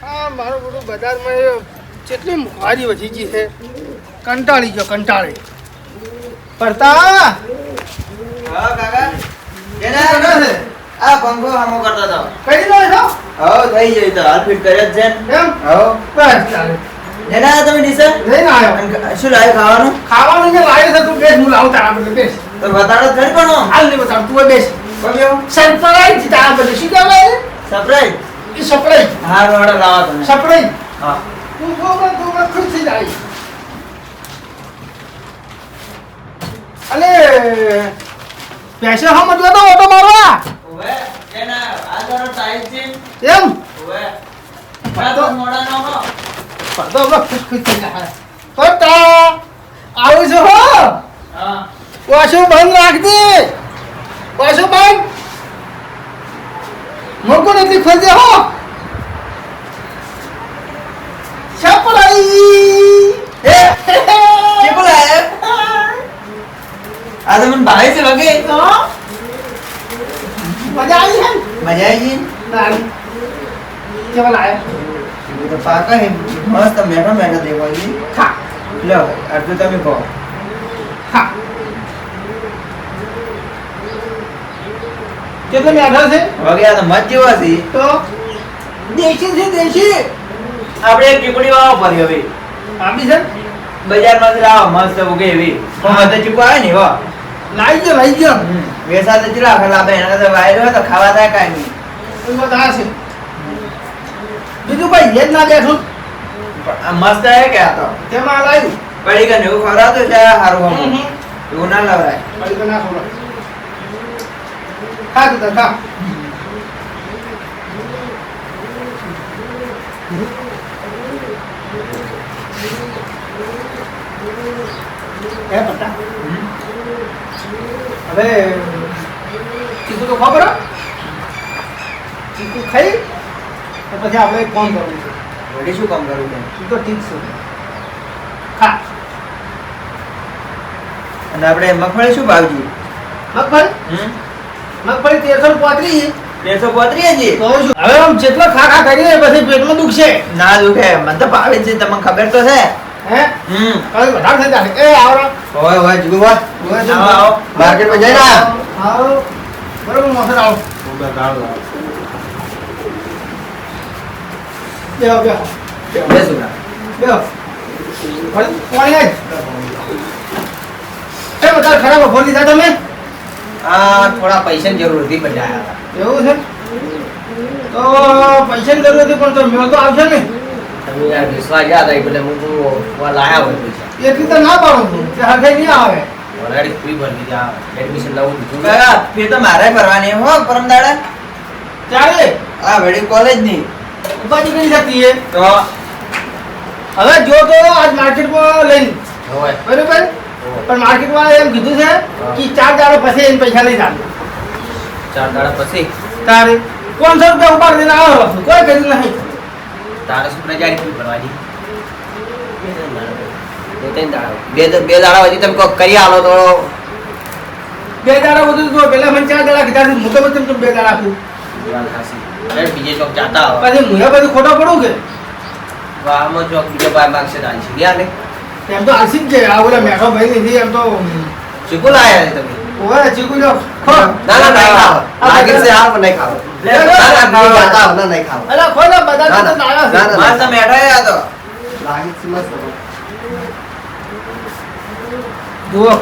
આ મારું બધું બજારમાં કેટલી મોંઘવારી વધી ગઈ છે. કંટાળી ગયો કંટાળી. પડતા હા કાકા કેના છે આ પંખો હમો કરતો હતો. કઈ નો છો? હો થઈ ગઈ તો હાલ ફિટ કર્યો જ છે એમ હો બસ ચાલે. જેના તમે ડીસર લઈને આવ્યો. શું લાય ખાવાનું ખાવાનું જે લાવ્યો છે તું બેસ, હું લાવું તારા બધે બેસ. તો બતાડો ખરી પણ હાલ નહીં બતાવ, તું બેસ. કમ્યો સરપ્રાઈઝ તારા બધે શું કહેવાય? સરપ્રાઈઝ એ સરપ્રાઈઝ. હાર વાળો લાવો તમે સરપ્રાઈઝ. હા તું ખુશ થઈ જાય. અલે પૈસા હમ જો તો ઓટો મારવા ઓવે કેના આ જરો ટાઈટ છે એમ ઓવે પાતો મોડા નો હો પડતો હવે ખુશ થઈ જાય. પડતા આવું છો હો. હા વાસુ બંધ રાખ દે. વાસુ બંધ મોકો નથી ખોજે હો. સરપ્રાઈઝ. કે બોલાય આ તો મને ભાઈ છે વગે તો મજા આવી હે મજા આવી ગઈ તારી કેવા લાયા એ તો પાકા હે મસ્ત મેઠો મેઠો દેવાજી ખા લો આટલું તમે કહો ખા. કેટલા મેઠા છે? વગે આ તો મત જેવા છે તો દેશી છે દેશી. આપણે એક ચીકુડી વાળો પડી હવે આપી છે બજારમાંથી લાવો મસ્ત ઉગે એવી પણ તો ચીકુ આવે ને હો લાઈ ગયો વેસા તો ચીલા ખેલા બે એના તો વાયરો હોય તો ખાવા થાય કાંઈ નહીં એ બધા છે. બીજું ભાઈ હેડ ના બેઠું પણ આ મસ્ત હે કે આ તો તેમાં લાવ્યું પડી ગયું એવું ખવડાવતો છે સારું હમ એવું ના લવરાય પડી તો ના ખબર. ખા તું તાર ખા. એ પટ્ટા હવે ચીકુ તો ખબર હો? ચીકુ ખાઈ તો પછી આપણે ફોન કરવું છે. વળી શું કામ કરવું છે તું તો ઠીક છે. ખા અને આપણે મગફળી શું ભાવજી મગફળી મગફળી 1335. 335 જી કહું છું હવે આમ જેટલો ખા કરીએ પછી પેટમાં દુખશે. ના દુખે મને તો ભાવે છે તમને ખબર તો છે હે કઈ વધારે થઈ જાય. એ આવરો હોય હોય જીગુ હોય આવો આવો માર્કેટમાં જઈને આવો બરોબર મોસર આવો. બેહો બેહો બેસું ના બેહો. કોણ આય એ બધા ખરાબ ફોન લીધા તમે? આ થોડા પૈસાની જરૂર હતી બધા આયા એવું છે તો પૈસાની જરૂર હતી પણ તો મેળ તો આવશે ને. તમે યાર વિશ્વાસ યાદ આવી એટલે હું તો લાયા હોય પૈસા એટલી તો ના પાડું છું તે હરખાઈ નહીં આવે. ઓલરેડી ફ્રી ભરી દીધી આ એડમિશન લાવું દીધું કાકા ફી તો મારે ભરવાની હો પરમ દાડે ચાલે આ વડી કોલેજ ની ઉપાધિ કરી શકતી છે. તો હવે જો તો આજ માર્કેટમાં લઈને હોય બરોબર પણ માર્કેટમાં એમ કીધું છે કે 4 દાડો પછી એને પૈસા લઈ જાય. 4 દાડા પછી તારે 500 રૂપિયા ઉપાડ દઈને આવો કોઈ કર્યું નહીં. તારે શું પ્રજાની ફી ભરવાની બે દાડા પછી તમે કોક કરી આલો તો 2 દાડા બધું જો પેલા મને 4 દાડા કીધા હું તો બધું 2 દાડા આપું બીજે ચોક જાતા હો પછી હું બધું ખોટો પડું કે વાહમાં ચોક બીજો બાર માગશે ડાલશે ગયા ને એમ તો આલસી જ છે. આ ઓલા મેઠો ભાઈ નથી એમ તો ચીકુ લાયા ને તમે ઓય ચીકુ જો ખો ના ના નહીં ખાવ લાગે છે આ પણ નહીં ખાવ ના ના જાતા હો ના નહીં ખાવ અલા ખો ના બધા તો લાયા છે. મસ્ત મેઠા આ તો લાગે છે મસ્ત. જુઓ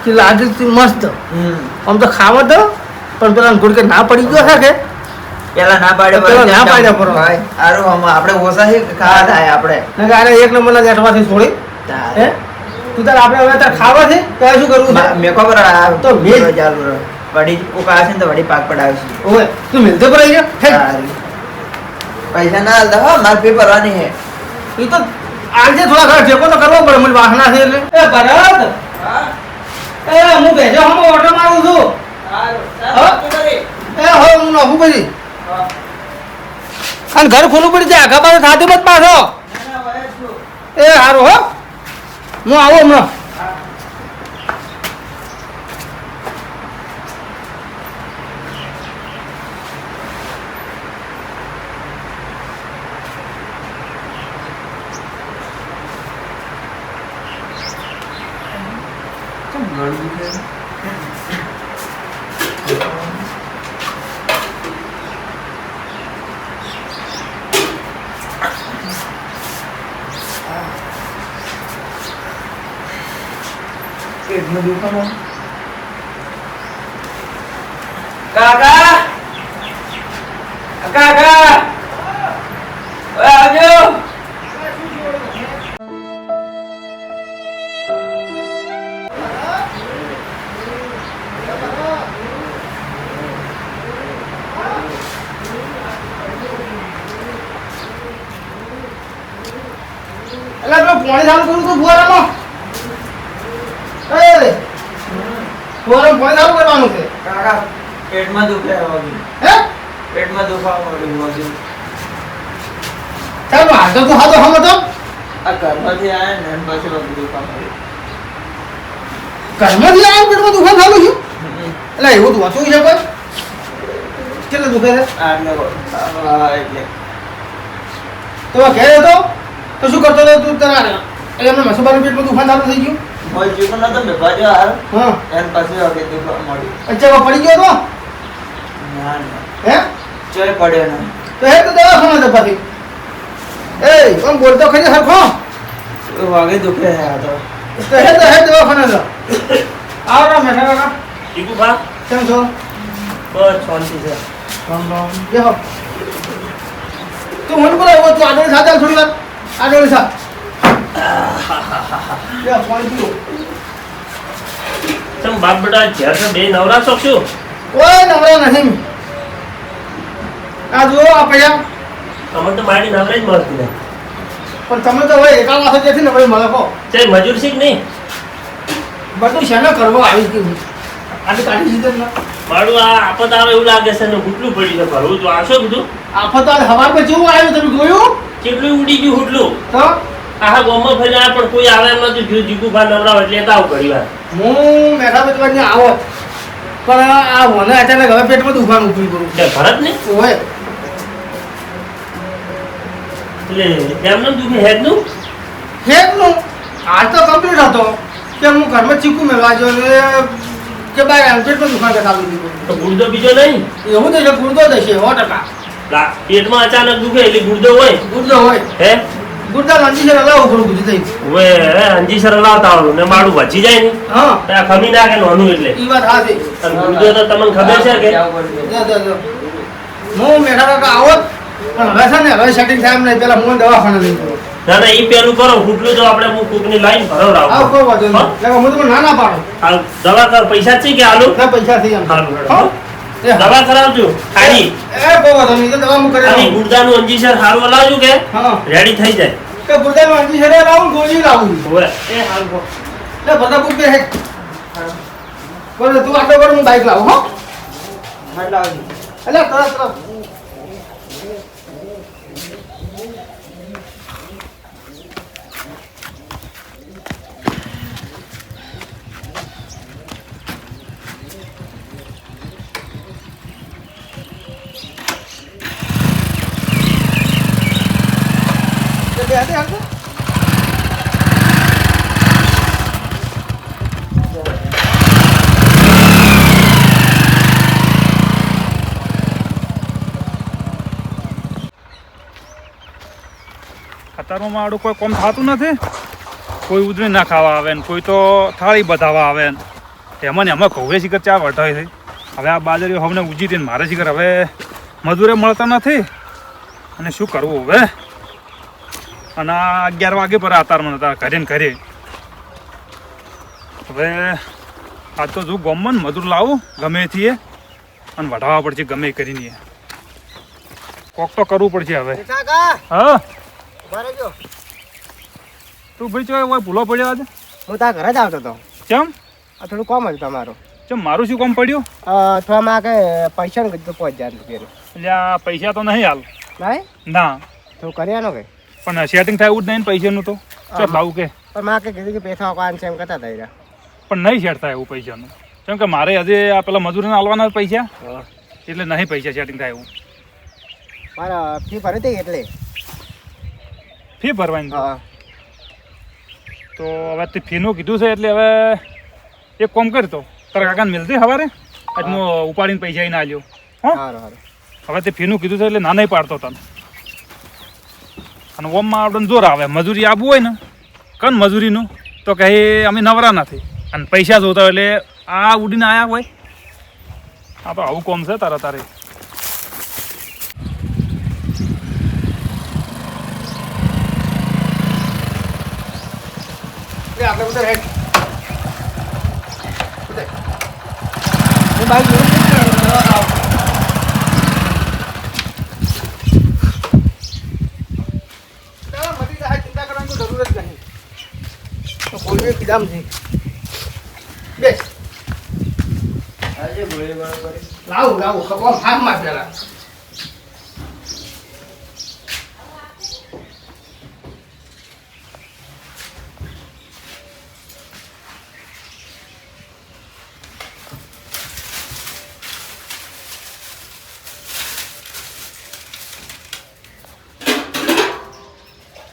કે લાગે છે મસ્ત. આમ તો ખાવા દો પણ પેલા ગુડકે ના પડી ગયો છે કે પેલા ના પાડ્યો પેલા ના પાડ્યા પર. ભાઈ આરો આપણે ઓછા છે ખાવા થાય આપણે નકે આને એક નંબરના જેઠમાંથી છોડી હે તું તાર આપણે હવે તાર ખાવા છે તો શું કરવું છે? મેં ખબર આ તો મેં ચાલુ રહ્યો વડી ઉકા છે ને તો વડી પાક પડાવશે ઓય તું મિલતો પર આવી ગયો હે પૈસા ના હાલતા હો માર ફી ભરવાની હે ઈ તો આજે થોડા ઘણા ઠેકો તો કરવો પડે મને વાસના છે એટલે એ ભરત એ હું ભેજો હમ ઓટો મારું છું એ હો હું નહું પછી અને ઘર ખુલ્લું પડી જાય આખા પાસે થાતી મત પાછો એ સારું હો હું આવું હમણાં ગળું દુખે પેટમાં દુખાવો કાકા કાકા ઓય આવજો એટલે પેલો પાણી ચાલુ કરું તું ફુવારામાં એ ફુવારામાં પાણી ચાલુ કરવાનું છે કાકા પેટમાં દુખે હવે હે પેટમાં દુખાવો મળ્યું હવે ચાલ હાલ તો હાથો હમ તો આ ઘરમાંથી આયા ને એમ પછી બધું દુખાવો મળ્યું ઘરમાંથી આવ્યો પેટમાં દુખાવ ચાલુ છે એટલે એવું તું હતું છે કોઈ કેટલે દુખે છે એટલે તો ઘેર હતો તો શું કરતો હતો તું તારા એમને મસોબાનું પેટમાં દુખાવ ચાલુ થઈ ગયું મોય ચૂકો નતો મેં ભાજ્યો હાલ હા એમ પછી હવે દુખાવો મળ્યું અચ્છા પડી ગયો તો ના ના હે ચોય પડ્યો ને તો હે તો દવાખાના તો પછી એ કોણ બોલતો ખરી સરખો વાગે દુખે હે આ તો હે દવાખાના તો આવો રામ મેઠા કાકા ટીકુ બા કેમ છો બસ શાંતિ છે રામ રામ બેહો તું મને બોલાવો તું આગળ સાથે થોડી વાર આગળ સા યા પાણી પીઓ તમ બાપ બેટા ઘેર તો બે નવરા છો શું ઓય નવરા નહીં આ જો આ પૈયા તમે તો મારી નવરા જ મળતી નહીં પણ તમે તો હવે એકા માથે જેથી ને ભાઈ મળે કહો તે મજૂર શીખ નહીં બધું શેનો કરવો આવી ગયું આજે કાઢી દીધું ને મારું આ આપત આવે એવું લાગે છે ને હુટલું પડી છે ભરવું તો આશો બધું આફત તો હવાર પર જેવું આવ્યું તમે જોયું કેટલું ઉડી ગયું હુટલું તો આખા ગામમાં ફરીને આવ્યા પણ કોઈ આવે એમ નથી જો જીગુભા નવરા હોય એટલે આવું ઘણી વાર હું મેઠા બેઠવાની આવો પણ આ મને અચાનક હવે પેટમાં દુખાવાનું ઉભી કરું એટલે ભરત ને ઓય એટલે એમનું દુખે હેડનું હેડનું હાલ તો કમ્પ્લીટ હતો કે હું ઘરમાં ચીકુ મેળવા જો ને કે બાય પેટમાં દુખાન ચાલુ દીધું તો ગુર્દો બીજો નહીં એવું તો છે ગુર્દો થશે 100%. પેટમાં અચાનક દુખે એટલે ગુર્દો હોય ગુર્દો હોય હે ગુર્દા લંજી છે અલાવ ઉપર ગુજી થઈ હવે અંજીસર લાવતા આવડું ને મારું વચી જાય ને હા ત્યાં ખમી નાખે નોનું એટલે ઈ વાત હાથી અને ગુર્દો તો તમને ખબર છે કે જો હું મેઠા કાકા આવત પણ હવે છે ને હવે સેટિંગ થાય એમ નહીં પેલા હું દવાખાને લઈ ગયો ના ના ઈ પેલું કરો ફૂટલું તો આપણે હું કોકની લાઈન ભરવ આવ રાવ કોઈ વાંધો નહીં એટલે હું તમને ના પાડું હાલ દવા કર પૈસા છે કે આલુ ના પૈસા થઈ એમ હારું, હો? એ હા. દવા કરાવજો ખાલી એ કોઈ વાંધો નહીં તો દવા હું કરી ખાલી લઉં ગુર્દાનું અંજીસર હારું હલાવજો કે હા રેડી થઈ જાય કે ગુર્દાનું અંજી છે લાવું ગોળી લાવું હવે એ હારું હો. એટલે બધા બુક બે હે બોલ તું આટલો કર હું બાઈક લાવું હો ઠંડ આવજો એટલે તરત અત્યારમાં મારું કોઈ કામ થતું નથી કોઈ ઉધરી ના ખાવા આવે ને કોઈ તો થાળી બધાવા આવે ને એમાં ને એમાં ઘઉં શિખર ચા વટાય છે હવે આ બાજરીઓ હમને ઉજી હતી ને મારે શિખર હવે મજૂરે મળતા નથી અને શું કરવું હવે અને આ 11 વાગે પર અત્યારમાં હતા ઘરે ને ઘરે હવે આજ તો જો ગમમાં ને મજૂર લાવું ગમે એથી અને વઢાવવા પડશે ગમે એ કરીને કોક તો કરવું પડશે હવે કાકા હા બારે જો તું ભાઈ ચોય હોય ભૂલો પડ્યો આજે હું તારા ઘરે જ આવતો હતો કેમ આ થોડું કામ હતું તમારું કેમ મારું શું કામ પડ્યું થોડા માં કે પૈસા ને કીધું 5000 રૂપિયા એટલે આ પૈસા તો નહીં હાલ નહીં ના તો કર્યાનો કે પણ સેટિંગ થાય એવું જ નહીં ને પૈસાનું તો ચાલ લાવું કે પણ માં કે કીધું કે પૈસા કાન છે એમ કરતા હતા પણ નહીં સેટ થાય એવું પૈસાનું કેમ કે મારે હજે આ પેલા મજૂરીને હાલવાના પૈસા એટલે નહીં પૈસા સેટિંગ થાય એવું મારા ફી ભરી હતી એટલે ફી ભરવાની હા તો હવે તે ફીનું કીધું છે એટલે હવે એક કોમ કરતો તારા કાકાને મિલતી સવારે આજ હું ઉપાડીને પૈસા ના આલ્યો હો હવે તે ફીનું કીધું છે એટલે ના નહીં પાડતો તને અને ઓમમાં આપણે જોર આવે મજૂરી આપવું હોય ને કન મજૂરીનું તો કહે અમે નવરા નથી અને પૈસા જોતા હોય એટલે આ ઉડીને આવ્યા હોય આ તો આવું કોમ છે તારે આપણે બધા હેડ બાઈક ચિંતા કરવાની જરૂર જ નહીં તો બોલવે કીધામ છે બેસ આજે બોલે બરાબર લાવું ખબર હાથ માં પેલા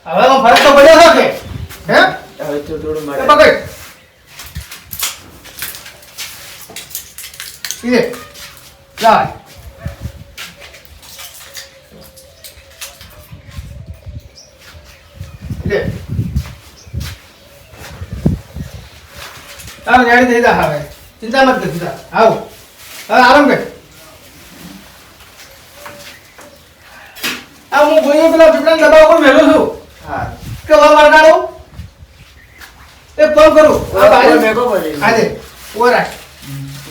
હવે ફરક તો પડ્યો છે કે હે હવે તો થોડું એ માટે પકડ લે લા લે તાર ગાડી દઈ દા હવે ચિંતા મત કર સીધા આવો હવે આરામ કર આ હું ગોઈએ પેલા પીપળાના ડબ્બા ઉપર મેલો છું હા કે વા મારગાડો એક કામ કરું આ બાજુ મેકો પડે આજે ઓરા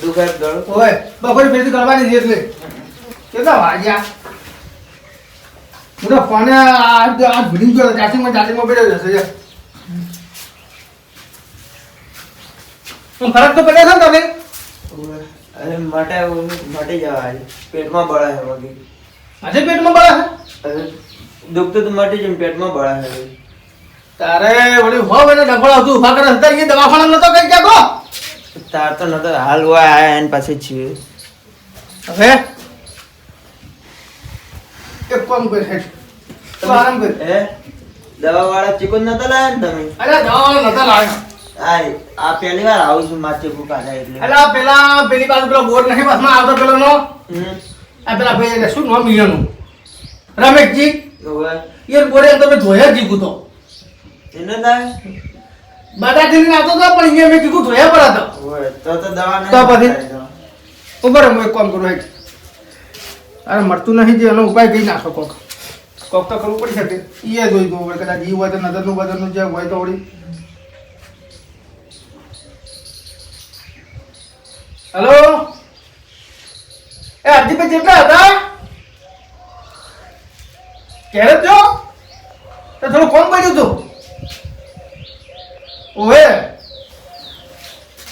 દુખાય ગળો ઓય બપોરે ફેરથી કરવાની છે એટલે કેટલા વાગ્યા મોટા ફોને આ ભીડી ગયો ચાર્જિંગમાં પડ્યો જશે યાર ફરક તો પડ્યો છે ને તમે અરે માટે જવા આજે પેટમાં બળા છે વગી આજે પેટમાં બળા છે અરે દુખતું તો માટે જ પેટમાં બળા છે તારે વળી હોવ એને ડફળ આવતું ઉભા કરે હતા એ દવાખાના નતો કઈ ક્યાં તાર તો નતો હાલ હોય આયા એન પાસે છીએ હવે એક કામ કર હેઠ તો આરામ કર હે દવા વાળા ચિકન નતા લાયા ને તમે અરે દવાવાળા નતા લાવ્યા આ પહેલી વાર આવું છું માથે ભૂકાતા એટલે અલા પેલી બાજુ પેલો બોર્ડ નહીં બસમાં આવતો પેલો નો હમ આ પેલા ભાઈ શું નામ મિયાનું રમેશજી ઓવે એ બોર્ડે તમે ધોયા જીગું તો એને લાય બધા થી આવતો તો પણ અહીંયા મેં કીધું ધોયા પર હતો ઓવે તો દવા તો પછી? ઉપર હું એક કામ કરું હેઠ અરે મળતું નહીં જે એનો ઉપાય કઈ નાખો કોક તો કરવું પડી શકે એ જોઈ દો કદાચ જીવ હોય તો નજરનું બદરનું જે હોય તો વળી હેલો એ હરજીભાઈ કેટલા હતા ક્યારે જો તો થોડું કોમ પડ્યું હતું ઓહે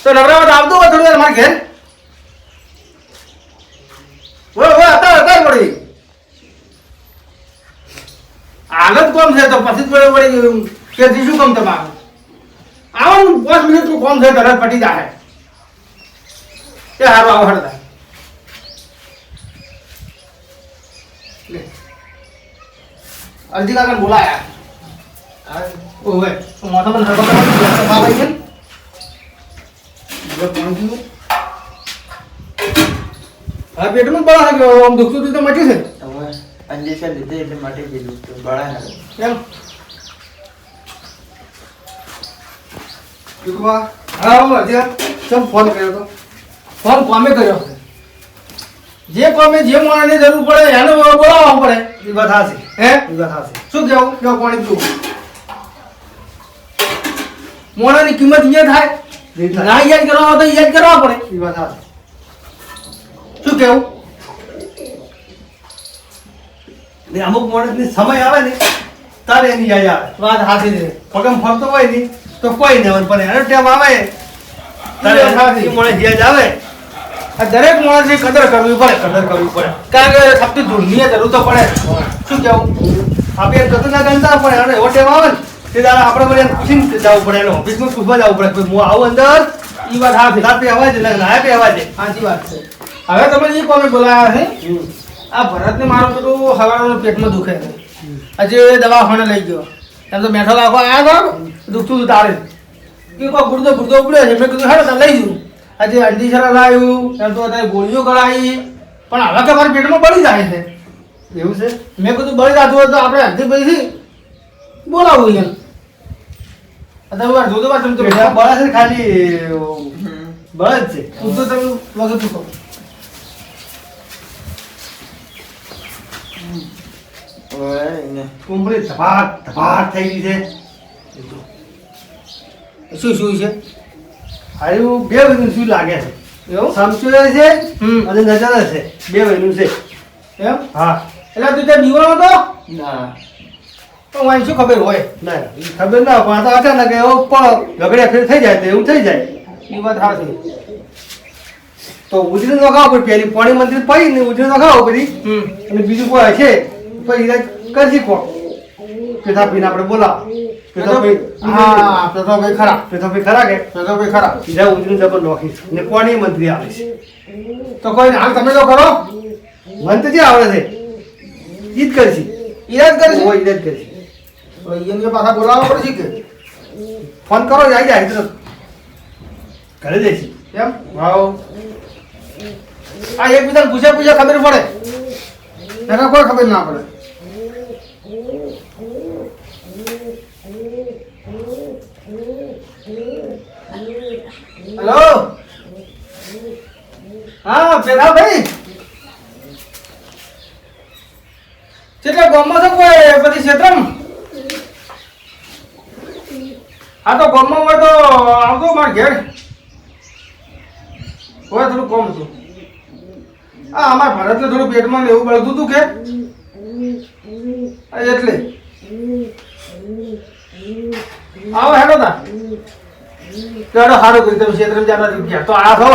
તો નવરાવટ આવતો હોય થોડી વાર મારા ઘેર ઓય હતા વળી હાલત કોમ છે તો પછી વળી કે શું કામ તમારું આવો 5 મિનિટનું કોમ છે તરત પટી જાય એ હારું આવો હડતા અરજી કાકા બોલાયા ઓવે તો મોટા પણ હરકત બાબા છે હવે કોણ કીધું હા પેટમાં બળા છે આમ દુખતું તો મચ્યું છે હવે અંજેશન લીધે એટલે માટે કીધું તો બળા છે કેમ દીકવા હા હું અજય ચમ ફોન કર્યો તો ફોન કોમે કર્યો જે કોમે જે માણસની જરૂર પડે એને બોલાવવા પડે એ વાત હાચી હે એ વાત હાચી શું કેવું કેવું કોણે કીધું મોણાની કિંમત અહીંયા થાય ના યાદ કરવા હોય તો યાદ કરવા પડે એ વાત હાચી શું કેવું ને અમુક માણસની સમય આવે ને તારે એની યાદ આવે વાત હાથી છે પગમ ફરતો હોય ને તો કોઈ ને પણ એનો ટાઈમ આવે તારે વાત હાચી. એ માણસ યાદ આવે આ દરેક માણસની કદર કરવી પડે કદર કરવી પડે કારણ કે સબથી ધૂળની જરૂર તો પડે શું કેવું આપણે કદર ના ગણતા પણ એનો એવો ટાઈમ આવે ને તે દાડા આપણે બધા એને પૂછીને જવું પડે એનો ઓફિસમાં પૂછવા જવું પડે કે હું આવું અંદર એ વાત હાથી રાતે અવાજ નાયા પે અવાજ સાચી વાત છે હવે તમે જે કોમે બોલાયા છે આ ભરતને મારું પેલું હવાનું પેટમાં દુખે છે આજે દવાખાને લઈ ગયો એમ તો મેઠો લાખો આવ્યા હતો દુખતું હતું તારે કે કોઈ ગુર્દો ઉપડ્યો છે મેં કીધું હેડો તમે લઈ જઉં આજે અંડી સરા લાવ્યું એમ તો અત્યારે ગોળીઓ કરાવી પણ હવે કે મારા પેટમાં બળી જાય છે એવું છે મેં કીધું બળી જતું હોય તો આપણે અડધી પછી બોલાવવું એમ અત્યારે વાર જોતો વાર તમે તો પેલા બળા છે ખાલી બળદ છે પૂછતો તમે વગર પૂછો કુંભળી ધપાટ થઈ ગઈ છે શું છે હારું બે વયનું શું લાગે છે એવું સમચુરે છે હમ. અને નજર છે બે વયનું છે એમ હા એટલે તું ત્યાં દીવાનો હતો ના તો વાંઈ શું ખબર હોય ના ઈ ખબર ના પણ આ તો અચાનક એવો પણ ઝઘડે ફેર થઈ જાય તો એવું થઈ જાય એ વાત હાથી તો ઉજળી નખાવો પડે પેલી પાણી મંદિર પડી ને ઉજળી નખાવો બધી અને બીજું કોઈ હશે પછી ઈલાજ કરશી કોણ પેથાપીને આપણે બોલાવ હા પ્રતાપભાઈ ખરા પેથાપી ખરા કે પ્રતાપભાઈ ખરા સીધા ઉજળી જબર નોખીશ ને પાણી મંત્રી આવે છે તો કોઈ હાલ તમે તો કરો મંત્ર જે આવડે છે ઈ જ કરશી ઈરાદ કરે છે ઓ ઈ જ કરશી એને પાછા બોલાવવા પડશે કે ફોન કરો આવી જાય તરત ઘરે જઈશી એમ વાવ આ એકબીજાને પૂછે ખબર પડે નકર કોઈ ખબર ના પડે હેલો હા પેલા ભાઈ કેટલા ગામમાં છો કોઈ બધી ક્ષેત્રમાં હા તો ગામમાં હોય તો આવતો મારા ઘેર હોય થોડું કોમ હતું હા અમારા ભરતને થોડું પેટમાં ને એવું બળતું હતું કે એટલે આવો હેડો તા ચાલો સારું કર્યું તમે ક્ષેત્રમાં જતા ગયા તો આ છો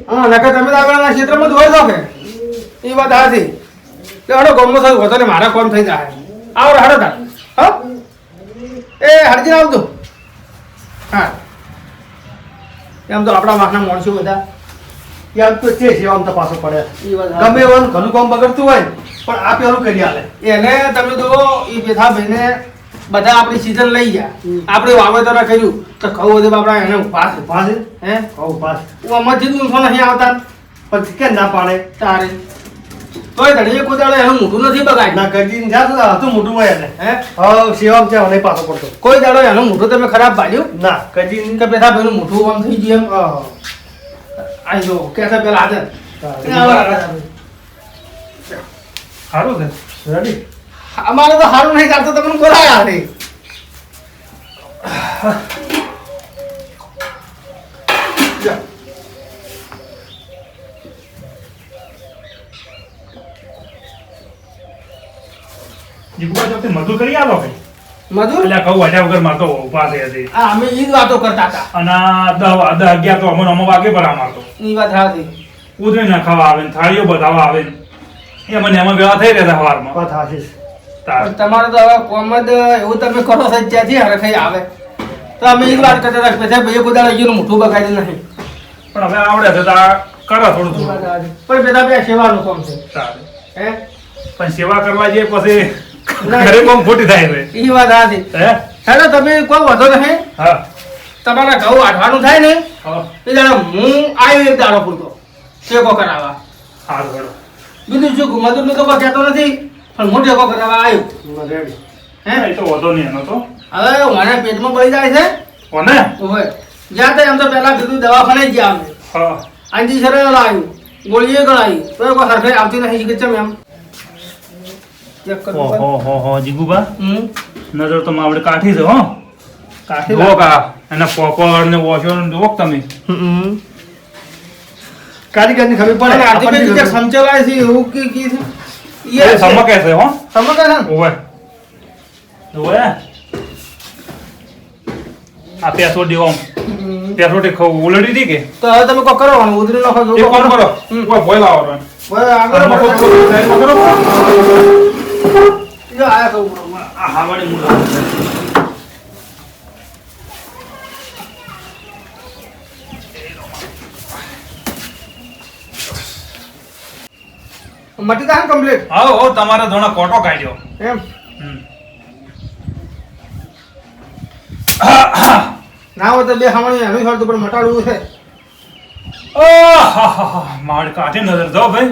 હા નકર તમે તો આગળના ક્ષેત્રમાં જ હોય છો કે એ વાત હાથી હેડો ગમો થયું હોતો ને મારા કોમ થઈ જાય આવો હેડો તા હા એ હરજી આવજો હા એમ તો આપણા વાહના માણસો બધા એમ તો છે સેવામાં તો પાછો પડે એ વાત ગમે એવાનું ઘણું કામ બગડતું હોય ને, પણ આ પેલું કરી આલે એને તમે તો એ પેથાભાઈને બધા આપણી સીઝન લઈ ગયા આપણે વાવેતર કર્યું તો કહું બધું આપણા એને ઉભા છે પાસ હે કહું પાસ હું અમારથી ઊંચો નહીં આવતા પણ કેમ ના પાડે તારે તોય ધણીએ કોઈ દાડો એનું મોઢું નથી બગાડ ના કરજી ને જાતો હતું મોટું હોય એટલે હે હવે સેવામાં છે નહીં પાછો પડતો કોઈ દાડો એનું મોઢું તમે ખરાબ પાડ્યું ના કરજી કે પેથાભાઈનું મોઢું આમ થઈ ગયું એમ આઈ જો કેસા પેલા હાજર સારું છે રેડી અમારે તો સારું નહીં ચાલતું તમને બોલાયા નહીં જીગુબા ચોકથી મજૂર કરી આલો ભાઈ મજૂર એટલે કહું વાજા વગર મારતો ઉભા છે હજી. હા અમે ઈ જ વાતો કરતા હતા અને આ 10 11 તો અમને વાગે પર મારતો ઈ વાત હાથી ઉધરી ના ખાવા આવે ને થાળીઓ બધાવા આવે ને એ મને એમાં વેળા થઈ રહ્યા સવારમાં વાત હાચી છે. તાર પણ તમારે તો હવે કોમ જ એવું તમે કરો છો જ્યાંથી હરખાઈ આવે તો અમે ઈ જ વાત કરતા હતા કે પેથાભાઈએ કોઈ દાડો ઈનું મોઢું બગાડ્યું નહીં પણ હવે આવડે છે તો આ કરે થોડું ઈ વાત થોડું હાથી. પણ પેથાભાઈ આ સેવાનું કામ છે તારે હે પણ સેવા કરવા જઈએ પછી ના. ઘરે કોમ ખોટી થાય છે ઈ વાત હાથી હે હેલો તમે કોઈ વધો નહીં હા તમારા ઘઉં આઠવાનું થાય ને હા એ દાડો હું આવ્યો એક દાડો પૂરતો ટેકો કરાવવા સારું હેડો. બીજું શું મજૂરનું તો કોઈ કહેતો નથી પણ હું ટેકો કરાવવા આવ્યો રેડી હે એ તો વધો નહીં એનો તો હવે મને પેટમાં બળી જાય છે કોને ઓવે જ્યાં ત્યાં એમ તો પહેલા કીધું દવાખાને જ ગયા અમે હા આંજી સરેલા આવ્યું ગોળીએ ગળાવી તો કોઈ સરખે આવતી નથી કે ચમ એમ ચેક કરવું પડે. હો જીગુબા હમ નજર તો માવડે કાઠી છે હો કાઠી જુઓ કા એના પોપડ ને વોશો ને જુઓ કે તમે કારીગરની ખબર પડે પણ આપણને આર્ટિફિશિયલ ખબર. સમચેલાય છે એવું કે છે એ સમકે છે હો સમકે છે ને? ઓવે ઓવે આ પેસોડી ઓમ હમ. પેસોડી ઉલડી હતી કે તો હવે તમે કોઈ કરવાનું ઉધરી નાખો જો એક કામ કરો કોઈ બોલ આવો હવે આગળ મફત વધો. સાઈડમાં કરો જો આયા કહું આ હાવાડી મુલા મટી જાય કમ્પ્લીટ આવો તમારે ધોણા કોટો કાઢ્યો એમ હમ. ના હોય તો બે હમણાં એનું છોડતું પણ મટાડવું છે મારે કાઢી નજર જાઓ ભાઈ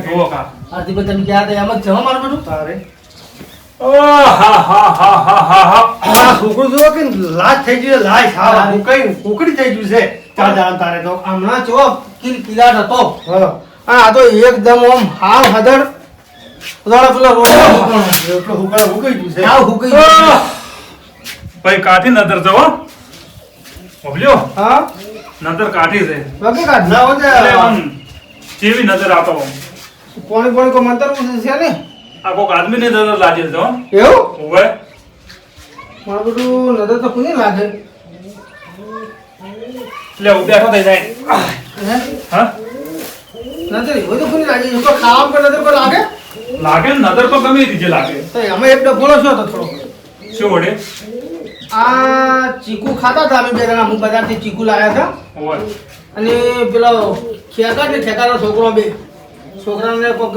જુઓ કા આથી પછી તમે ક્યાં હતા એમ જ જવા મારું બેટું તારે આ છોકરું જુઓ કે લાજ થઈ ગયું લાજ ખાવા કઈ કોકડી થઈ ગયું છે ચાર દાડા તારે તો હમણાં ચો કિલાટ હતો હા આ તો એકદમ આમ હાવ હદડ ઉદાહરણ પેલો રોટલો એટલો હુકડા હુકાઈ ગયું છે હાવ હુકાઈ ગયું. ભાઈ કાઢી નજર જાઓ ઓબલ્યો હા નજર કાઢી છે વગે કાઢ ના હોય એટલે તો આમ કેવી નજર આવતો પોણી કો મંતર છે ને આ કોક આદમીની નજર લાગે છે હો. એવું ઓવે મારું બધું નજર તો કોને લાગે એટલે હું બેઠો થઈ જાય હે? હા નજર એવું તો કોને લાગે તો ખાવા પર નજર પર લાગે લાગે ને નજર તો ગમે એ રીતે લાગે તો અમે એક ડફોળો છો તો થોડો શું વડે આ ચીકુ ખાતા હતા અમે બે જણા હું બજારથી ચીકુ લાવ્યા હતા ઓવે અને પેલો ખેકા ને ખેકાનો છોકરો બે છોકરાને કોઈક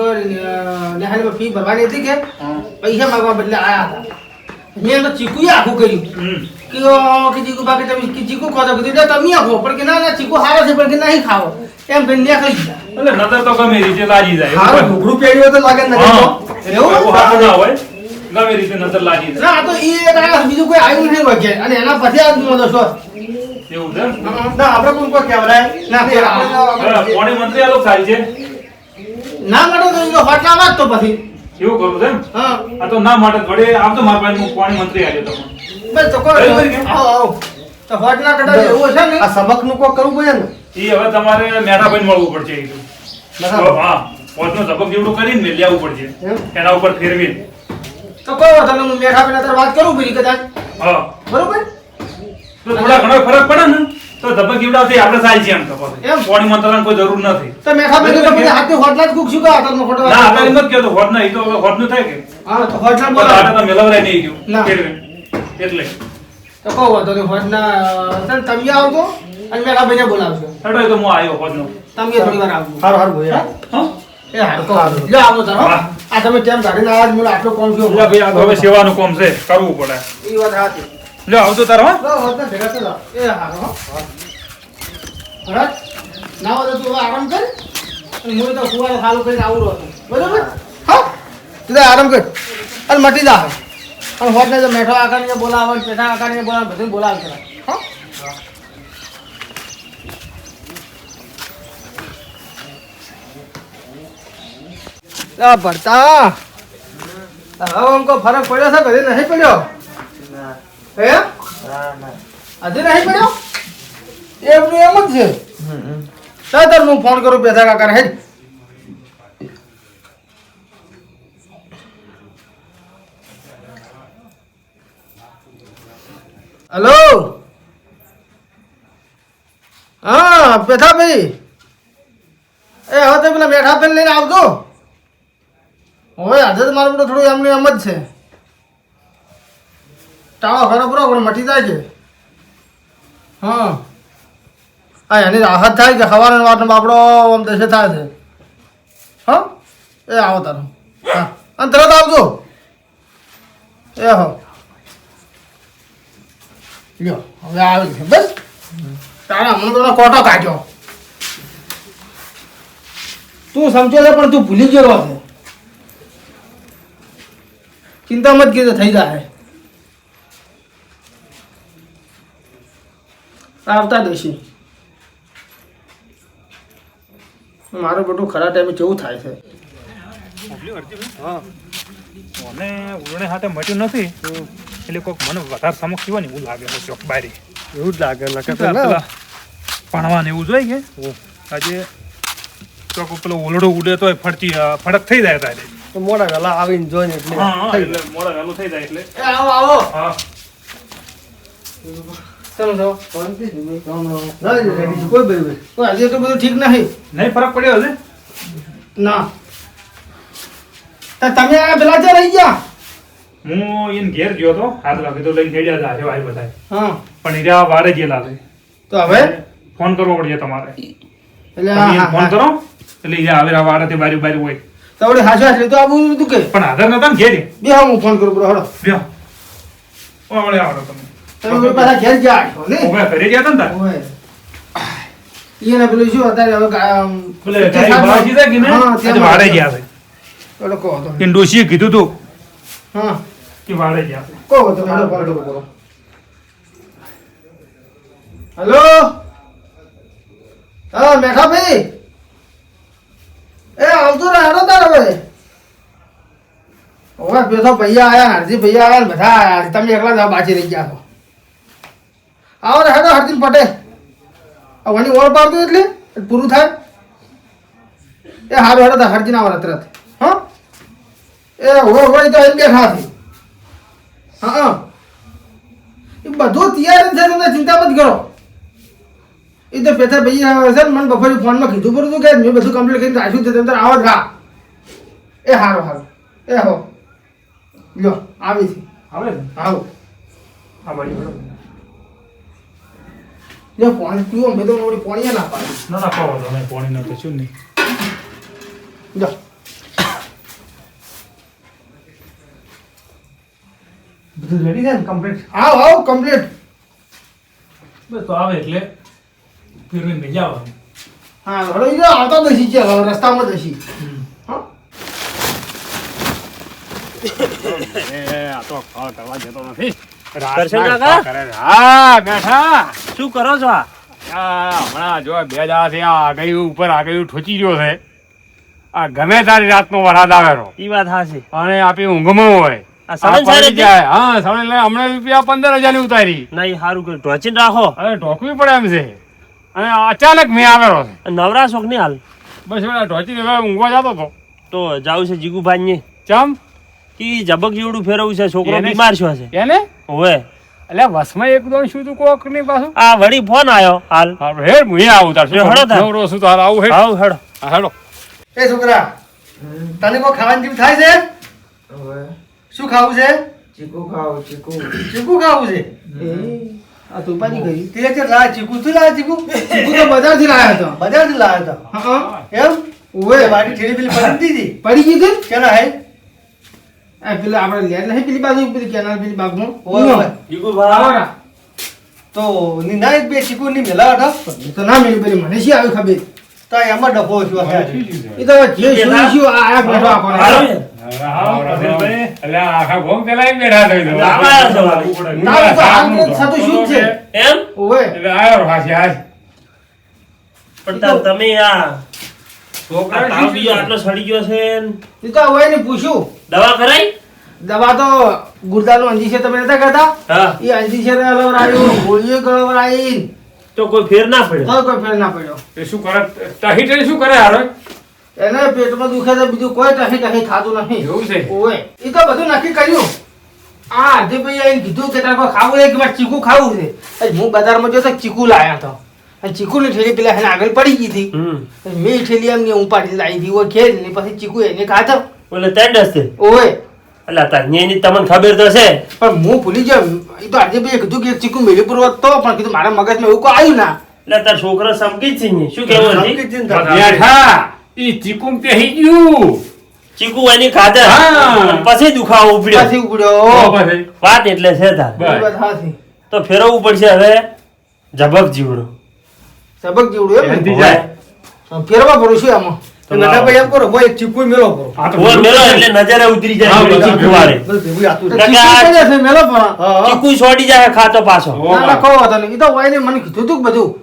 નિહાળીમાં ફી ભરવાની હતી કે પૈસા માંગવા બદલે આયા હતા મેં તો ચીકુએ આખું કર્યું કે ચીકુ બાકી તમે ચીકુ ખાતો કીધું એટલે તમે આખો પણ કે ના ના ચીકુ સારો છે પણ કે નહીં ખાવો એમ કરીને નીકળી ગયા એટલે નજર તો ગમે એ રીતે લાગી જાય હારું ઢોકળું પહેર્યું તો લાગે ને હા. એવું? એવું હારું ના હોય ગમે એ રીતે નજર લાગી જાય ના આ તો એ એક આયા બીજું કોઈ આવ્યું નહીં હોય છે અને એના પછી આ મોદો છો એવું છે ના આપણે કોણ કોઈ કહેવાય ના, નહીં, આપણે કોણી મંત્રી આ લોકો થાય છે ના મળો તો એનો હોટલા વાત તો પછી એવું કરું છે એમ? હા આ તો ના માટે વડે આમ તો મારા પાસે હું કોણી મંત્રી આવ્યો તમને બસ તો કોઈ બરાબર કે? આવો આવો તો હોટલા કદાચ એવું છે ને આ સબકનું કોક કરવું પડે ને એ હવે તમારે મેઠાભાઈ મળવું પડશે એ તો. બરાબર. હા પોતનો ઝબક જેવડું કરીને ને લેવું પડશે એમ? એના ઉપર ફેરવીને તો કોઈ વાંધો નહીં હું મેઠા પેલા વાત કરું પેલી કદાચ હા બરોબર તો થોડા ઘણો ફરક પડે ને તો ઝબક જેવડાથી આપણે સારી છે એમ તો પછી. એમ? કોણી મંત્રાની કોઈ જરૂર નથી તો મેઠા પેલી તો પછી હાથે હોટલા જ કુક શું કહો હોટલનો ફોટો ના આપણે એમ જ કહેતો હોત ના એ તો હવે હોતનું થાય કે હા તો હોટલા તો બોલો આને તો મેલવરાય નહીં ગયું ના. ફેરવીને. એટલે તો કહો વાંધો નહીં હોટલા તમે આવજો અને મેઠા ભાઈને બોલાવજો હેડો એ તો હું આવ્યો હોતનો. તમે થોડી વાર આવજો હારું હારું ભાઈ હા એ હારું કહો લો આવજો તારો હા. આ તમે ટેમ કાઢીને આજ મને આટલો કોમ થયો એટલે ભાઈ આ તો હવે સેવાનું કામ છે કરવું પડે એ વાત સાચી લ્યો આવજો તારો હા લો હોટલા ભેગા થયો એ હારું હો હરાજ ના હોય તો તું હવે આરામ કર અને હું તો કુવારો ખાલું કરીને આવું રહ્યો છું બરોબર હા તું તો આરામ કર અને મટી જા અને હોટલે તો મેઠો આકારને બોલાવે પેઠા આકારને બોલાવે બધું બોલાવે કરાય હા ભરતા હવે અમકો ફરક પડ્યો છે કદી નહીં પડ્યો ના હે ના હજી નહીં પડ્યો એમનું એમ જ છે ચાલ તાર હું ફોન કરું પેથા કાકા હે હેલો હા પેથા ભાઈ એ હવે તો પેલા મેઠા પેન લઈને આવજો હવે આજે તો મારું બધું થોડું એમનું એમ જ છે ટાળો ખરો પૂરો પણ મટી જાય છે હા હા એની રાહત થાય કે સવારે વાતનો બાપડો આમ દશે થાય છે હા એ આવો તારો હા અને તરત આવજો એ હો લ્યો હવે આવી છે બસ તારા હમણાં તો કોટો કાઢ્યો તું સમજો છે પણ તું ભૂલી ગયો છે ચિંતા મત કીધું થઈ જાય આવતા દેશી મારું બધું ખરા ટાઈમે કેવું થાય છે હા મને ઉલણે હાથે મટ્યું નથી એટલે કોઈક મને વધારે સમક્ષ થયો ને એવું લાગે છે ચોક બારી એવું જ લાગે પેલા ભણવા ને એવું જોઈએ કે આજે ચોક પેલો ઓલડો ઉડે તો ફડક થઈ જાય તારે મોડા વેલા આવીને જોઈને એટલે થઈ એટલે મોડા વહેલું થઈ જાય એટલે એ આવો આવો હા સમજો ના રેડી છે કોઈ ભાઈ કોઈ હજી તો બધું ઠીક નહીં નહીં ફરક પડ્યો હશે ના તો તમે આ પેલા ત્યાં રહી ગયા હું એને ઘેર ગયો તો હાથ લાગે તો લઈને હેડ્યા હતા ભાઈ બધા હા પણ એરા વારે ગયેલા છે તો હવે ફોન કરવો પડશે તમારે એટલે તમે એને ફોન કરો એટલે એ આવે વારે તે બારી બારી હોય તવડે હાચા તો આવું બધું કે પણ હાજર નતા ને ઘેર બે હા હું ફોન કરું બરો હડો બ્યો ઓળે આવડો તમે તમે પાછા ઘેર ગયા છો ને ઓમે ઘરે ગયા તા ને ઓય ઈને પેલું શું અત્યારે હવે પેલે ગાડી બાજી છે કે ને હા, આજે ત્યાં વાડે ગયા છે પેલો કહો તો કે ડોશીએ કીધું તું હા કે વાડે ગયા છે કહો તો હેડો પાડો કરો હેલો હા મેઠા ભાઈ એ આવતો રહે હેડો તાર હવે ઓવે પેલો ભૈયા આયા હરજી ભૈયા આયા ને બધા આયા તમે એકલા જ બાજી રહી ગયા છો આવો ને હેડો હરજી પટે વણી ઓળ પાડતું એટલે પૂરું થાય એ હારું હેડો તા હરજી ના આવે તરત હા એ હોય તો એમ બેઠા છે હા એ બધું તૈયાર જ છે તમે ચિંતા મત કરો એ તો પેથા ભાઈ આવે છે ને મને બપોરે ફોનમાં કીધું પડ્યું હતું કે મેં બધું કમ્પ્લીટ કરીને રાખ્યું છે તમે આવો જ ખા એ હારું હારું એ હો લ્યો આવી છે આવે ને આવો આ બાજુ લ્યો પાણી પીવો મેં તો મોડી પાણી ના પાડી ના ના પાવો તમે પાણી ન કશું નહીં લ્યો બધું રેડી છે ને કમ્પ્લીટ આવો આવો કમ્પ્લીટ બસ તો આવે એટલે ફેરવીને લઈ જવાનું હા હળો ઈ આવતા દસી છે હવે રસ્તામાં દસી હા આ તો ખાવા કરવા જતો નથી દર્શન કાકા? હા બેઠા શું કરો છો આ હમણાં જો બે દાડાથી આ આગળ્યું ઉપર આગળ્યું ઠોચી ગયો છે આ ગમે તારી રાતનો વરસાદ આવેલો ઈ વાત હાચી અને આપી ઊંઘમાં હોય આ સળંગ પડી સારી જાય હા સળંગ લઈને હમણાં રૂપિયા 15,000 ની ઉતારી નહીં સારું કર્યું ઢોચીને રાખો હવે ઢોકવી પડે એમ છે અને અચાનક મેં આવેલો છે નવરા શોખ નહીં હાલ બસ પેલા ઢોચી હવે ઊંઘવા જતો હતો તો જાવું છે જીગુભાઈ ને ચમ કે ઝબક જેવડું ફેરવું છે છોકરો એને- બીમાર છો છે એને હોવે એટલે વસમાં એકદમ શું તું કોક ની પાછું આ વળી ફોન આવ્યો હાલ હારું હેડ હું અહીંયા આવું તાર એ હેડો તાર. નવરો છું તાર આવું હેડ આવ હેડો હા, હેડો એ છોકરા તને કોઈ ખાવાની જીવ થાય છે ઓવે શું ખાવું છે ચીકુ ખાઓ ચીકુ ચીકુ ખાવું છે આ તું પાછી ગઈ તે છે લા ચીકુ તું લા ચીકુ ચીકુ તો બજારથી લાવ્યો હતો બજારથી લાવ્યો હતો હા એમ ઓવે મારી ઠેલી પેલી પડી દીધી પડી ગઈ તું કેના હે આ પેલા આપણે લેર નહીં પેલી બાજુ પેલી કેનાલ પેલી બાગમાં ઓય ઓય. આવરા તો નિંદા એક બે ચીકુ ની મેલા હતા એ તો ના મેલી પેલી મને શી આવી ખબર તો એમાં ડફો છું આ એ તો જે શું શું આ આયા બેઠો આપણને એટલે આખા ગોમ પેલા બેઠા થઈ આવા છો. તારું તો હાલ તો થતું શું છે એમ ઓવે એટલે આવ્યો હાસી હાસ પણ તમે આ તાવ બીજો આટલો સડી ગયો છે ને. એ તો હોય ને પૂછ્યું દવા કરાઈ દવા તો ગુર્દાનું અંજી છે તમે નતા કહેતા હા એ અંજી છે લવરાયું ગોળીઓ ગળવરાઈ તો કોઈ ફેર ના પડ્યો કોઈ ફેર ના પડ્યો એ શું કરે ટહી ટહી શું કરે હારો એને પેટમાં દુખે છે બીજું કોઈ ટહી ટહી ખાતું નથી એવું છે ઓવે એ તો બધું નક્કી કર્યું આ હાર્દિકભાઈ આવીને કીધું કે તારે કોઈ ખાવું છે કે મારે ચીકુ ખાવું છે એ હું બજારમાં જો તો ચીકુ લાયા હતો અને ચીકુની ઠેલી પેલા એને આગળ પડી ગઈ હતી મેં એ ઠેલી એમને ઉપાડી લાવી હતી ઓય ખેલ ને પછી ચીકુ એને ખાધો ઓલે તેડસ છે ઓવે એટલે તારની તમને ખબર તો છે પણ હું ભૂલી ગયો એ તો હાર્દિકભાઈએ કીધું કે એક ચીકુ મેલી પૂર્વક તો પણ કીધું મારા મગજમાં એવું કોઈ આવ્યું ના એટલે તાર છોકરો સમકી જ છે ને. શું કેવું હજી? સમકી ચિંતા બેઠા ઈ ચીકુમ તે હી ગયું ચીકુ એની ખાધા હા. પછી દુખાવો ઉપડ્યો પછી તો ઉપડ્યો પછી વાત એટલે છે તાર બસ. એ વાત હાચી. તો ફેરવવું પડશે હવે ઝબક જીવડો સબક જેવડું એમ એનથી ને? જાય. ફેરવા પડું છું આમાં તો નટાભાઈ એમ કરો ભાઈ એક ચીકુ મેલો કરો આ તો ઓય મેલો એટલે નજરે ઉતરી જાય હા, પેલી બધા ચીકુ વાળે. બધું ભેગું આતું તો છે. એટલે ચીકુ આ- કઈ જશે? મેલો પણ હા ચીકુ છોડી જાય ખાતો પાછો ઓ ના ના કહો વાંધો નહીં. ઈ તો વાઈને મને કીધું તું કે બધું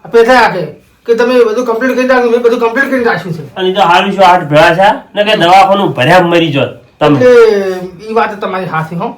આ પેથા આખે કે તમે બધું કમ્પ્લીટ કરી નાખ્યું મેં બધું કમ્પ્લીટ કરી નાખ્યું છે અને ઈ તો હારું શું આઠ ભેળા છે ને કે દવાખાનું ભર્યા મરી જોત તમે એટલે ઈ વાત તમારી હાથી હો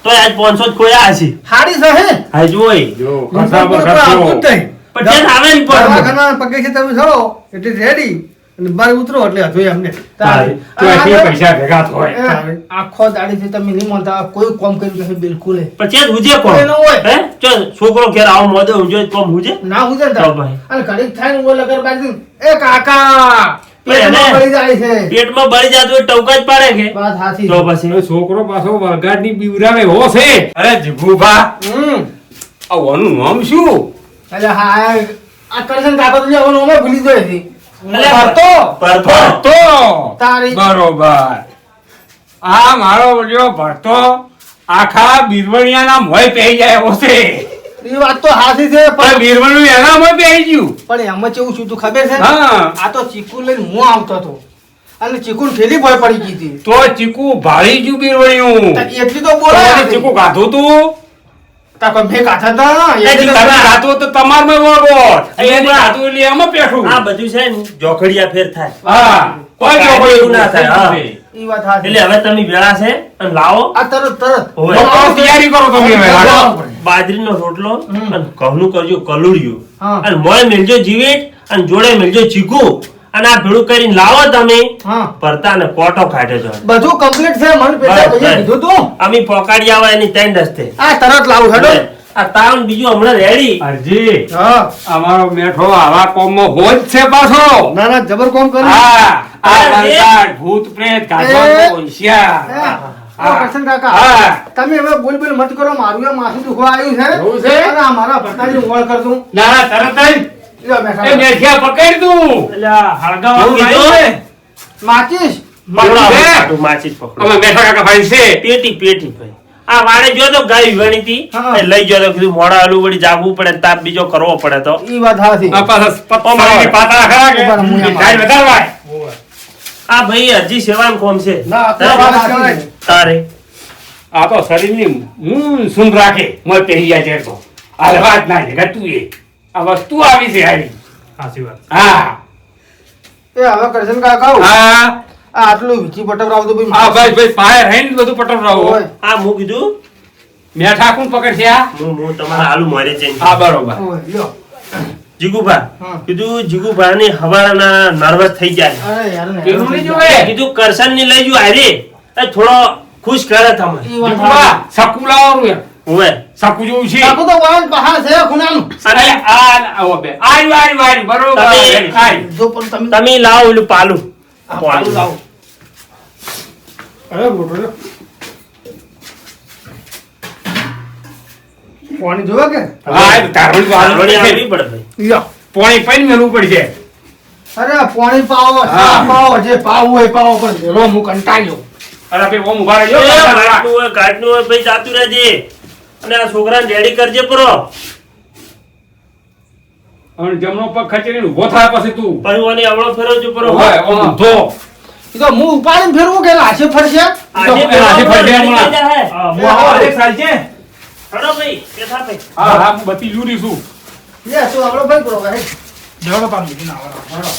તો આજ 500 જ ખોયા હશે હારી છે હે હા જોઈ જો કોઈ ખર્ચા પર આવતું જ ખર્ચો નહીં. પણ ત્યાં આવે ને પણ દવાખાના પગે છે તમે ચડો એટલે રેડી અને બહાર ઉતરો એટલે જોઈએ અમને તારી. તો એટલી પૈસા ભેગા થાય એ, આખો દાડી તમે નહીં માનતા કોઈ કોમ કરી નથી બિલકુલ એ. પણ ત્યાં હુજે કોણ કોઈ ન હોય. હે ચો છોકરો ઘેર આવો મોદે ઊંઝો કોમ હુજે ના હું તો જતા ભાઈ. અને ઘડીક થાય ને ઓલા ઘર બાજુ એ કાકા પણ પેટમાં એને- પડી જાય છે પેટમાં બળી જાતું હોય ટવકા જ પાડે કે વાત હાથી તો પછી હવે છોકરો પાછો વરગાડ ની બીવરાવે હો છે અરે જીભુભા આ ઓનું નામ શું એટલે હા આ કરશન કાકા તો હવે અમે ભૂલી ગયો હતી અલે, ભરતો ભરતો ભરતો તારી બરોબર આ મારો બોલ્યો ભરતો આખા બીરવણિયાના મોય પહેરી જાય એવો છે. એ વાત તો હાથી છે પણ બીરવણિયું એના મોય પહેરી ગયું. પણ એમાં કેવું શું તું ખબર છે હા. આ તો ચીકુ લઈને હું આવતો હતો અને ચીકુ ફેરી ભય પડી ગઈ હતી તો ચીકુ ભાળી ગયું બીરવણિયું. એટલી તો બોલાય તમારે ચીકુ ગાધું તું. તાકો ભે કાથા હતા તમે ગાધું તો તમારમાં વળગો. એને ગાધું એટલે એમાં પેઠું. આ બધું છે ને જોખડિયા ફેર થાય. હા. કોઈ કાંઈ એવું ના થાય, હા. એ વાત હાથી એટલે હવે તમે વેળા છે અને લાવો આ તરત હોય. બપોર તૈયારી કરો તમે હવે. લાવો. બાજરીનો રોટલો અને ઘઉંનું કરજો કલુડિયું હા. અને મોય મેલજો જીવીટ અને જોડે મેલજો ચીકુ અને આ ભેળું કરીને લાવો તમે હા પરતા ને કોટો કાઢે જો બધું કમ્પ્લીટ છે મને પેલા ભૈયા કીધું તું અમે પોકાડી આવા એની ત્રણ રસ્તે આ તરત લાવું હેડો આ તાવ બીજું હમણાં રેડી અરજી હા અમારો મેઠો આવા કોમમાં હોય જ છે પાછો. ના ના જબર કોમ કરે હા આ અરે, વરસાદ, ભૂત પ્રેત ગાજવાનો તો હોશિયાર. ઓ કરશન કાકા હા. તમે હવે બોલ બોલ મત કરો મારું એ માથું દુખવા આવ્યું એવું છે છે? અને આ મારા ભરતાની ઓળ કર દઉં ના ના, તરત જ લ્યો બેઠા એ મેઠિયા પકડી દઉં. એટલે આ હળગાવાનું એવું આવ્યું કીધું? છે. માચીસ પકડો માછી જ પકડો અમે મેઠા કાકા ભાઈ છે. પેટી ભાઈ આ વાડે જો તો ગાય વણી હતી હા. એ લઈ ગયો તો કીધું મોડા આલુ વળી જાગવું પડે તાપ બીજો કરવો પડે તો ઈ વાત હાથી આ પાછા પત્તાની પાતળા ખરા કે ઉભા રહો, હું એમ મીઠાઈ વધારવાય. આ ભાઈ હજી સેવાનું કોમ છે ના આ તો વાત કરાય તારે આ તો શરીરની સુન રાખે મોય પહેરી જાય છે તો. આ વાત ના છે તું એ આ વસ્તુ આવી છે હારી. સાચી વાત. હા એ હવે કરશન કાકા હા આ આટલું વીછી પટવરાવ તો આ ભાઈ ભાઈ પાયર રહીને બધું પટવરાવો. ઓય આ હું કીધું મેઠા કોણ પકડશે આ? હું તમારા આલુ મારે છે હા બરોબર. ઓય લ્યો જીગુભા હા. કીધું જીગુભા ની હવાના નર્વસ થઈ જાય અરે યાર ને પેલું નહીં જોવે. કીધું કરશન ની લઈ જુ આરે એ થોડો ખુશ કરે તમે ઈ વાત જીગુબા, સકુ લાવવાનું એમ. ઓવે સકુ જેવું છે. કાકો તો વાળ બહાર છે ખૂણાનું અરે આ આવો બે. આયુ, બરોબર. તમે- આયુ. જો પણ તમે તમે લાવો એલું પાલું આ પાલું લાવો અરે બોટો લ્યો પાણી જોવે કે હા, એ તારવણી તો હાલ વળી છે. આવવી પડે ભાઈ લ્યો પોણી પૈન મેલવું પડશે. અરે પાણી પાવો ચા પાવો જે પાવું હોય પાવો પણ રો હું કંટાળ્યો અરે બે ઓમ ઉભા રહેજો. એ ગાંઠનું હોય ભાઈ જાતું રહેજે અને આ છોકરાને રેડી કરજે પરો અને જમણો પગ ખચેરીને ઊભો થાય પછી તું. પછી ઓની આવળો ફેરવજો પરો હોય, ઓમ ઊંધો. એ તો હું ઉપાડીને ફેરવું કે લાશે ફરશે આજે એ આજે ફરજે રેડી હમણાં. થઈ જાય. હા, હું આવો એક સાલ છે. હળો ભાઈ બેઠા ભાઈ હા હા, હું બધી લૂરી છું. લે તો આપણો ભાઈ બરોબર હે જવડો પાન મૂકીને આવવાનો.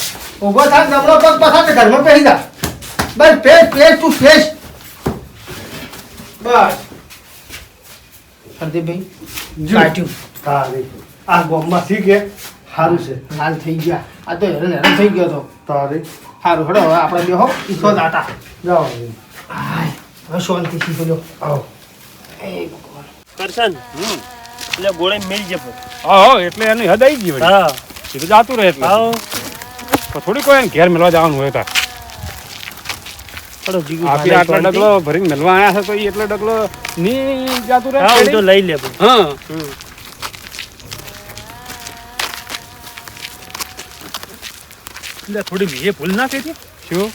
ઉભો થાય નબળો પગ પછાડ ને ઘરમાં પહેરી જા બસ ફેસ તું ફેસ બસ હરદીપભાઈ કાઢ્યું હા રે. આ ગોમમાં શીખે સારું છે હાલ થઈ ગયા આ તો હેરાન થઈ ગયો તો તારે સારું હડો હવે આપણે બેહો ઈસો દાતા જાઓ આય હવે શાંતિ શીખો લ્યો આવો એ ભગવાન કરશન એટલે ગોળે મેળ જે ભાઈ હા એટલે એની હદ આવી ગઈ વળી. હા એ તો જાતું રહે એટલે. આવો તો થોડી કોઈ એને ઘેર મેળવા જવાનું હોય તાર. હળો જીગુ આપી આટલો ડગલો ભરીને મેળવા આવ્યા છે તો એ એટલો ડગલો ની જાતું રહે. હા હું તો લઈ લે ભાઈ હા એટલે થોડી મેં ભૂલ ના કરી હતી. શું?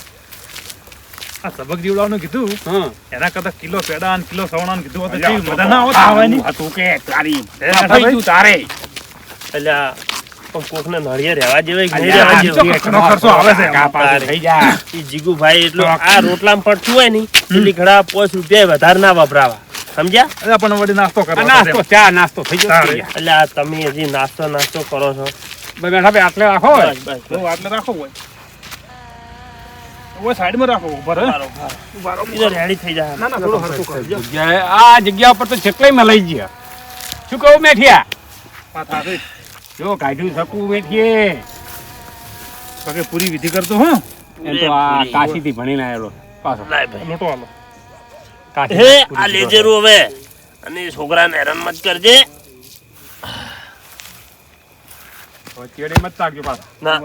આ સબક જીવડાવવાનું કીધું હા એના કરતા કિલો પેડા અને કિલો સવણા કીધું હોત તો કેવી મજા ના હોત ખાવાની. હતું કે તારી હા, ભાઈ તું તારે એટલે આ કોકને નળિયે રહેવા જેવા કે નહીં અલ્યા, રહેવા જેવા? ઘણો ખર્ચો આવે છે કાકા પાસે થઈ જા. ઈ જીગુભાઈ એટલો આ રોટલામાં પડતું હોય ને એટલી ઘડા 5 રૂપિયા વધારે ના વપરાવા સમજ્યા અરે પણ વળી નાસ્તો આ કરવા નાસ્તો ચા નાસ્તો થઈ જતો તારે. યાર. એટલે આ તમે હજી નાસ્તો કરો છો બે બેઠા બે આટલે રાખો બસ બસ બસ. આટલે રાખો હોય ઓય સાઈડમાં રાખો ઉપર હે સારો. ઈ તો રેડી થઈ જાય ના ના થોડું હરખું કરજો આ જગ્યા ઉપર તો જેટલાય મેં લઈ ગયા. શું કહું મેઠિયા? પાછા થઈ જો કાઢ્યું શકું મેઠીએ. પગે પૂરી વિધિ કરતો હું એમ તો આ કાશીથી ભણીને આવેલો પાછો. લાય ભાઈ લોટો આલો કાશીથી હે પૂરી આ કરો. લેજેરું હવે અને છોકરાને હેરાન મત કરજે હવે ચેડે મત તાકજો પાછો. ના